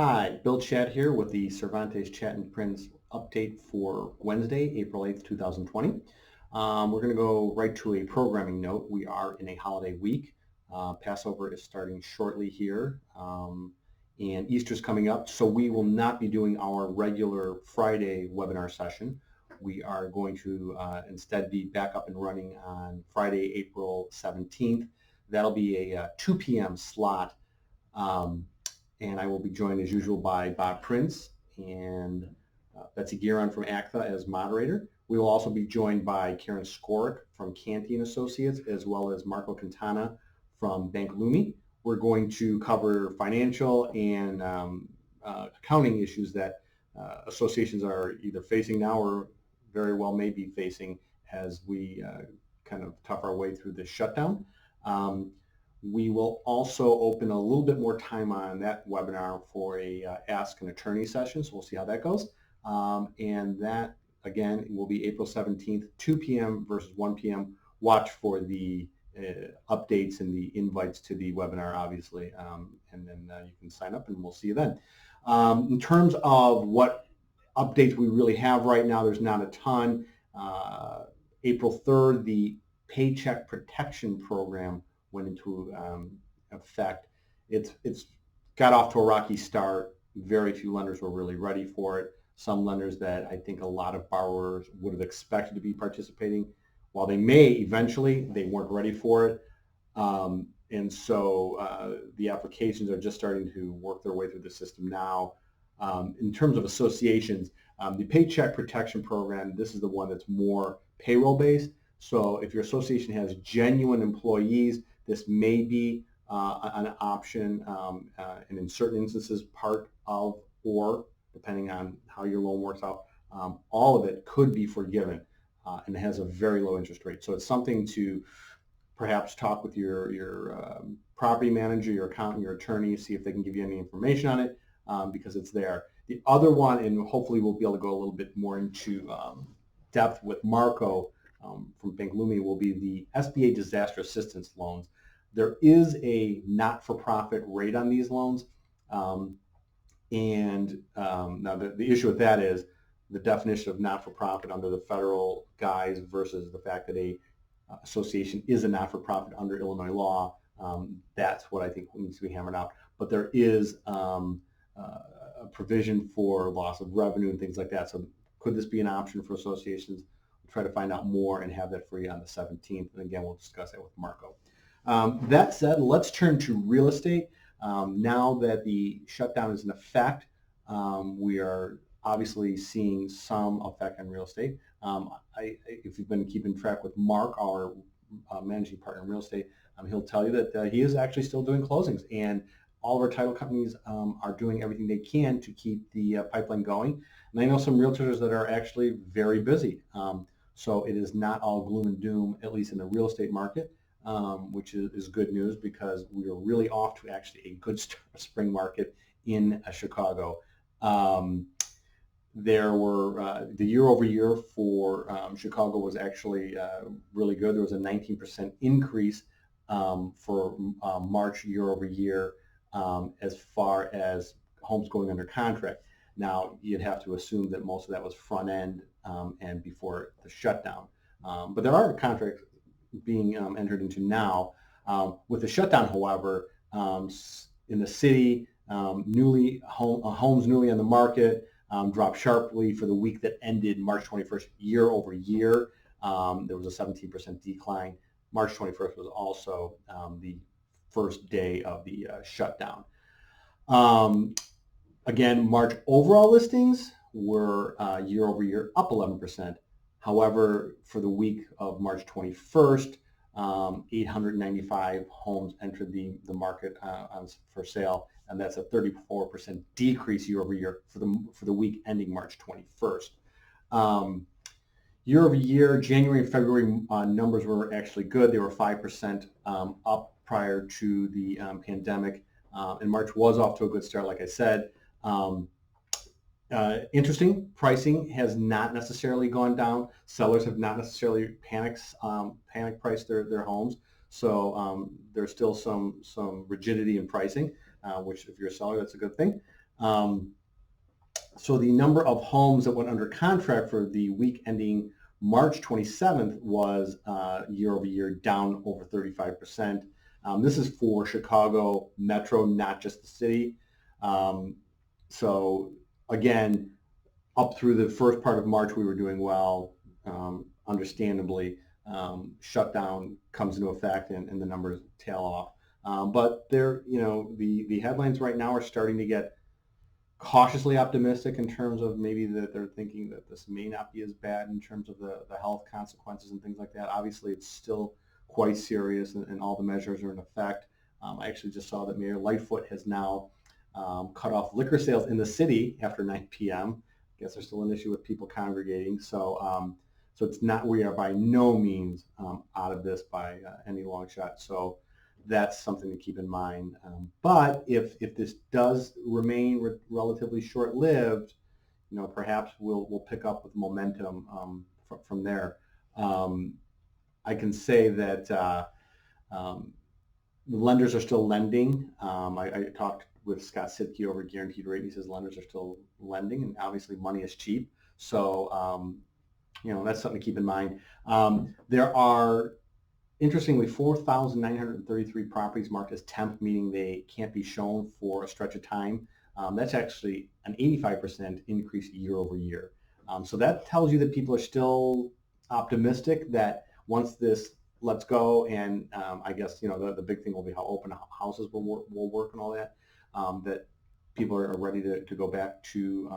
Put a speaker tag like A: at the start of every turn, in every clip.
A: Hi, Bill Chatt here with the Cervantes Chat and Prints update for Wednesday, April 8th, 2020. We're going to go right to a programming note. We are in a holiday week. Passover is starting shortly here, and Easter's coming up, so we will not be doing our regular Friday webinar session. We are going to instead be back up and running on Friday, April 17th. That'll be a 2 p.m. slot. And I will be joined as usual by Bob Prince and Betsy Gueron from ACTA as moderator. We will also be joined by Karen Skorik from Canty & Associates, as well as Marco Quintana from Bank Leumi. We're going to cover financial and accounting issues that associations are either facing now or very well may be facing as we kind of tough our way through this shutdown. We will also open a little bit more time on that webinar for a Ask an Attorney session, so we'll see how that goes. And that, again, will be April 17th, 2 p.m. versus 1 p.m. Watch for the updates and the invites to the webinar, obviously, and then you can sign up and we'll see you then. In terms of what updates we really have right now, there's not a ton. April 3rd, the Paycheck Protection Program went into effect. It's got off to a rocky start. Very few lenders were really ready for it. Some lenders that I think a lot of borrowers would have expected to be participating, while they may eventually, they weren't ready for it. And so the applications are just starting to work their way through the system now. In terms of associations, the Paycheck Protection Program, this is the one that's more payroll-based. So if your association has genuine employees, this may be an option, and in certain instances, part of, or depending on how your loan works out, all of it could be forgiven, and it has a very low interest rate. So it's something to perhaps talk with your property manager, your accountant, your attorney, see if they can give you any information on it, because it's there. The other one, and hopefully we'll be able to go a little bit more into depth with Marco from Bank Leumi, will be the SBA disaster assistance loans. There is a not-for-profit rate on these loans, and now the issue with that is the definition of not-for-profit under the federal guise versus the fact that a association is a not-for-profit under Illinois law. That's what I think needs to be hammered out. But there is a provision for loss of revenue and things like that. So could this be an option for associations? We'll try to find out more and have that for you on the 17th. And again, we'll discuss that with Marco. That said, let's turn to real estate. Now that the shutdown is in effect, we are obviously seeing some effect on real estate. If you've been keeping track with Mark, our managing partner in real estate, he'll tell you that he is actually still doing closings, and all of our title companies are doing everything they can to keep the pipeline going. And I know some realtors that are actually very busy. So it is not all gloom and doom, at least in the real estate market. Which is good news because we are really off to actually a good spring market in Chicago. There were the year over year for Chicago was actually really good. There was a 19% increase for March year over year as far as homes going under contract. Now you'd have to assume that most of that was front end and before the shutdown, but there are contracts being entered into now. With the shutdown, however, in the city, homes newly on the market dropped sharply for the week that ended March 21st year over year. There was a 17% decline. March 21st was also the first day of the shutdown. Again, March overall listings were year over year up 11%. However, for the week of March 21st, 895 homes entered the market for sale, and that's a 34% decrease year over year for the week ending March 21st. Year over year, January and February numbers were actually good. They were 5% up prior to the pandemic, and March was off to a good start, like I said. Interesting, pricing has not necessarily gone down. Sellers have not necessarily panic priced their homes. So there's still some rigidity in pricing, which if you're a seller, that's a good thing. So the number of homes that went under contract for the week ending March 27th was year over year down over 35%. This is for Chicago Metro, not just the city. So again, up through the first part of March, we were doing well. Understandably, shutdown comes into effect and the numbers tail off. But there, the headlines right now are starting to get cautiously optimistic in terms of maybe that they're thinking that this may not be as bad in terms of the health consequences and things like that. Obviously, it's still quite serious and all the measures are in effect. I actually just saw that Mayor Lightfoot has now cut off liquor sales in the city after 9 p.m. I guess there's still an issue with people congregating. So it's not, we are by no means out of this by any long shot. So that's something to keep in mind. But if this does remain relatively short-lived, perhaps we'll pick up with momentum from there. I can say that lenders are still lending. I talked with Scott Sitke over Guaranteed Rate. He says lenders are still lending, and obviously money is cheap. So that's something to keep in mind. There are, interestingly, 4,933 properties marked as temp, meaning they can't be shown for a stretch of time. That's actually an 85% increase year over year. So that tells you that people are still optimistic that once this lets go, and I guess the big thing will be how open houses will work and all that. That people are ready to go back to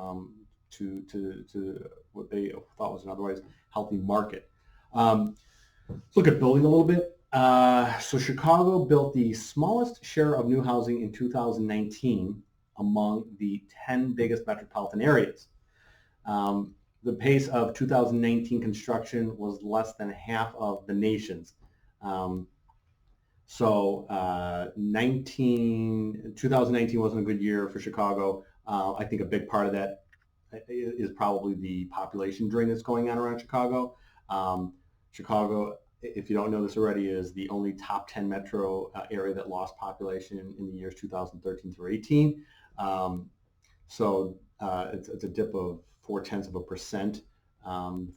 A: what they thought was an otherwise healthy market. Let's look at building a little bit. So Chicago built the smallest share of new housing in 2019 among the 10 biggest metropolitan areas. The pace of 2019 construction was less than half of the nation's. 2019 wasn't a good year for Chicago. I think a big part of that is probably the population drain that's going on around Chicago. Chicago, if you don't know this already, is the only top 10 metro area that lost population in the years 2013 through 18. It's a dip of 0.4%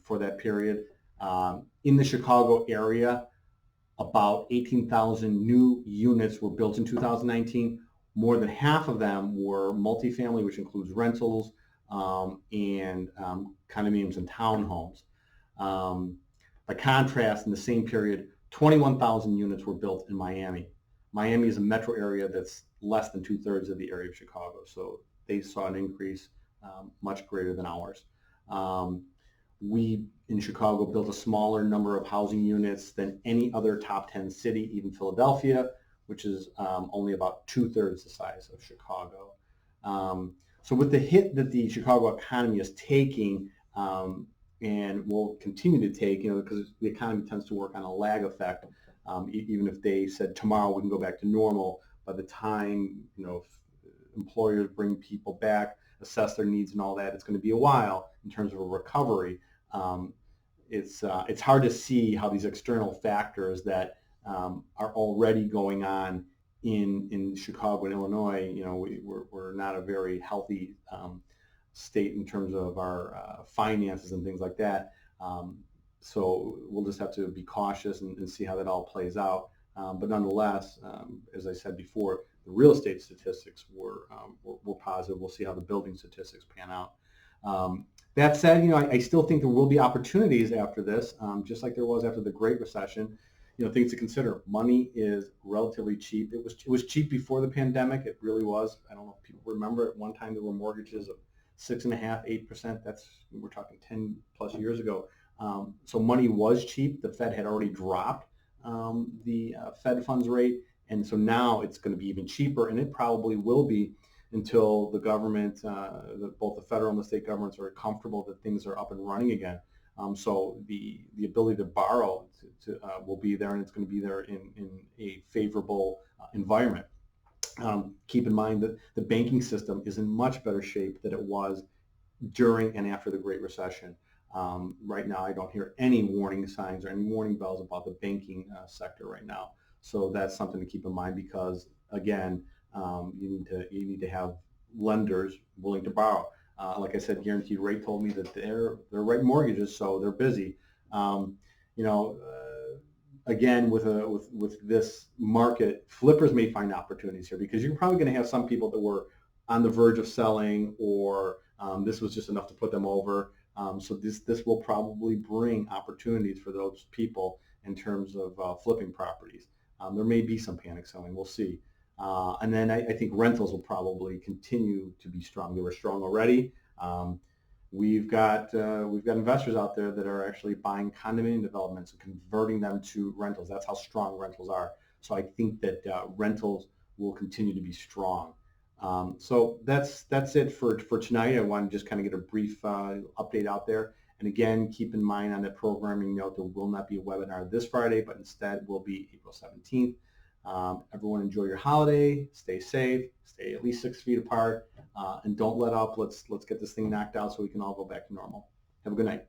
A: for that period. In the Chicago area, about 18,000 new units were built in 2019. More than half of them were multifamily, which includes rentals and condominiums and townhomes. By contrast, in the same period, 21,000 units were built in Miami. Miami is a metro area that's less than 2/3 of the area of Chicago, so they saw an increase much greater than ours. We in Chicago built a smaller number of housing units than any other top 10 city, even Philadelphia, which is only about 2/3 the size of Chicago. So with the hit that the Chicago economy is taking, and will continue to take, because the economy tends to work on a lag effect. Even if they said tomorrow we can go back to normal, by the time employers bring people back, assess their needs and all that, it's going to be a while in terms of a recovery. It's hard to see how these external factors that are already going on in Chicago and Illinois. We're not a very healthy state in terms of our finances and things like that. So we'll just have to be cautious and see how that all plays out. But nonetheless, as I said before, the real estate statistics were positive. We'll see how the building statistics pan out. That said, I still think there will be opportunities after this, just like there was after the Great Recession. Things to consider. Money is relatively cheap. It was cheap before the pandemic. It really was. I don't know if people remember, at one time there were mortgages of 6.5%, 8%. We're talking 10 plus years ago. So money was cheap. The Fed had already dropped the Fed funds rate, and so now it's going to be even cheaper, and it probably will be until the government, both the federal and the state governments, are comfortable that things are up and running again. So the ability to borrow will be there, and it's going to be there in a favorable environment. Keep in mind that the banking system is in much better shape than it was during and after the Great Recession. Right now, I don't hear any warning signs or any warning bells about the banking sector right now. So that's something to keep in mind, because again, you need to have lenders willing to borrow. Like I said, Guaranteed Rate told me that they're writing mortgages, so they're busy. Um, you know, again, with this market, flippers may find opportunities here because you're probably going to have some people that were on the verge of selling, or this was just enough to put them over. So this will probably bring opportunities for those people in terms of flipping properties. There may be some panic selling. We'll see. And then I think rentals will probably continue to be strong. They were strong already. We've got investors out there that are actually buying condominium developments and converting them to rentals. That's how strong rentals are. So I think that rentals will continue to be strong. So that's it for tonight. I want to just kind of get a brief update out there. And again, keep in mind on that programming note, there will not be a webinar this Friday, but instead will be April 17th. Everyone enjoy your holiday, stay safe, stay at least 6 feet apart, and don't let up. Let's get this thing knocked out so we can all go back to normal. Have a good night.